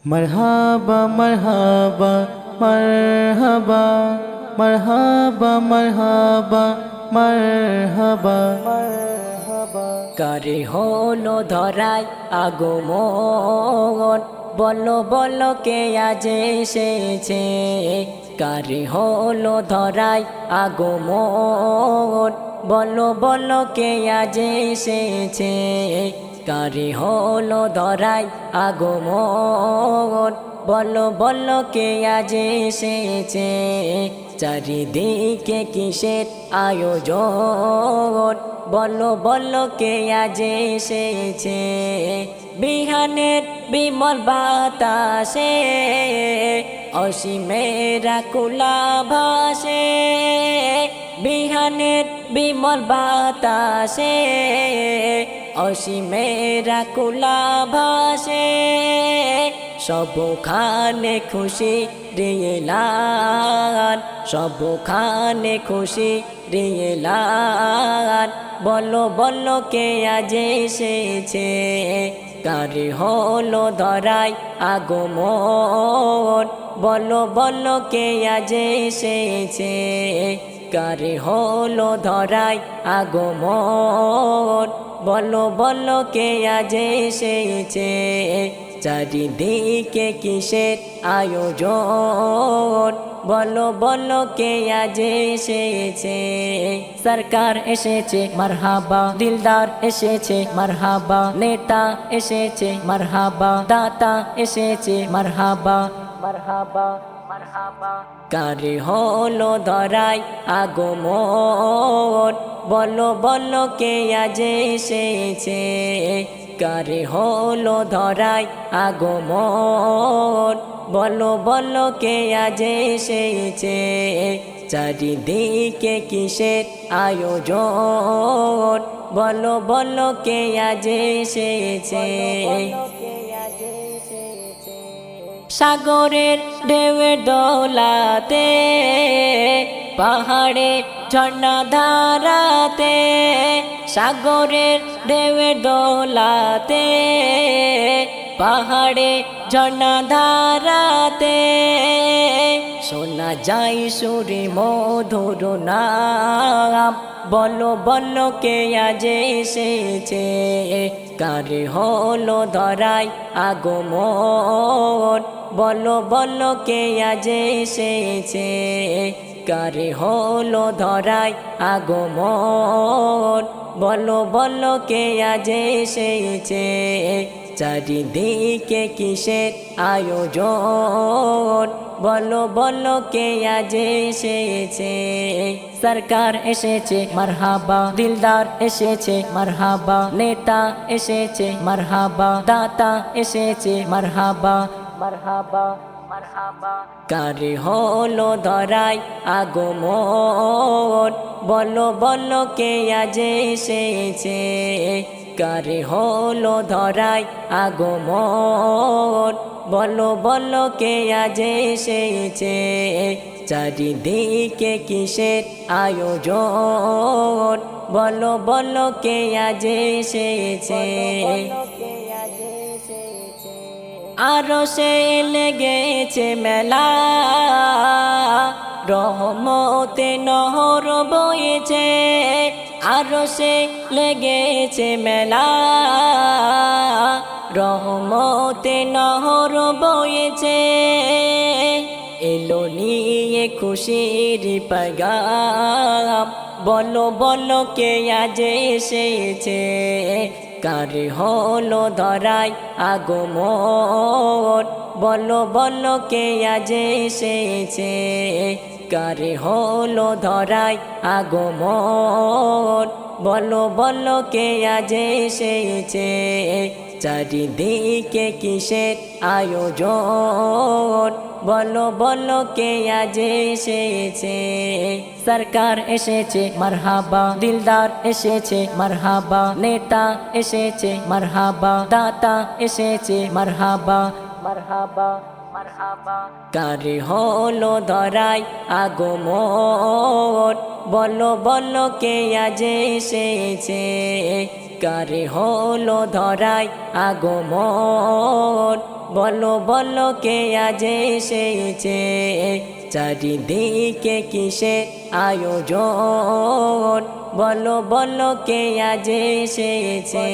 मरहबा मरहबा मरहबा मरहबा मरहबा मरहबा কারে হলো ধরায় আগমন, বলো বলো কে আজ এসেছে। কারে হলো ধরায় আগমন, বলো বলো কে আজ এসেছে। কারে হলো ধরায় আগমন, বলো বলো কে আজ এসেছে। চারিদিকে কিসের আয়োজন, বলো বলো কে আজ এসেছে। বিহানের বিমল বাতাসে অসীমের আকুলা ভাসে। বিহানের বিমল বাতাসে অসীমের আকুলা ভাসে। সবখানে খুশি রিয়েলান, সবখানে খুশি রিয়েলান, বলো বলো কে আজ এসেছে। কারে হলো ধরায় আগমন, বলো বলো কে আজ এসেছে। কারে হলো ধরায় আগমন, বলো বলো কে আজ এসেছে। চারিদিকে কিসের আয়োজন, বলো বলো কে আজ এসেছে। সরকার এসেছে মারহাবা, দিলদার এসেছে মারহাবা, নেতা এসেছে মারহাবা, দাতা এসেছে মারহাবা মারহাবা মারহাবা। কারে হলো ধরায় আগমন, বলো বলো কে আজ এসেছে। কারে হলো ধরায় আগমন, বলো বলো কে আজ এসেছে। চারিদিকে কিসের আয়োজন, বলো বলো কে আজ এসেছে। সাগরের ঢেউয়ের দোলাতে, পাহাড়ে ঝর্ণা ধারাতে। সাগরের ঢেউয়ের দোলাতে, পাহাড়ে ঝর্ণা ধারাতে। শোনা যায় সুরে মধুর নাম, বলো বলো কে আজ এসেছে। কারে হলো ধরায় আগমন, বলো বলো কে আজ এসেছে। কারে হলো ধরায় আগমন, বলো বলো কে আজ এসেছে। চারিদিকে কিসের আয়োজন, বলো বলো কে আজ এসেছে। সরকার এসেছে মারহাবা, দিলদার এসেছে মারহাবা, নেতা এসেছে মারহাবা, দাতা এসেছে মারহাবা মারহাবা মারহাবা। কারে হলো ধরায় আগমন, বলো বলো কে আজ এসেছে। কারে হলো ধরায় আগমন, বলো বলো কে আজ এসেছে। চারিদিকে কিসের আয়োজন, বলো বলো কে আজ এসেছে। আরো সে লেগেছে মেলা, রহমতে নহর বয়েছে। আরো সে লেগেছে মেলা, রহমতে নহর বয়েছে। এলো নিয়ে খুশির পেগাম, বলো বলো কে আজ এসেছে। কারে হলো ধরায় আগমন, বলো বলো কে আজ এসেছে। কারে হলো ধরায় আগমন, বলো বলো কে আজ এসেছে। চারিদিকে কিসের আয়োজন, বলো বলো কে আজ এসেছে। সরকার এসেছে মারহাবা, দিলদার এসেছে মারহাবা, নেতা এসেছে মারহাবা, দাতা এসেছে মারহাবা মারহাবা মারহাবা। কারে হলো ধরায় আগমন, বলো বলো কে আজ এসেছে। কারে হলো ধরায় আগমন, বলো বলো কে আজ এসেছে চারিদিকে কিসে আয়োজন বলো বলো কে আজ এসেছে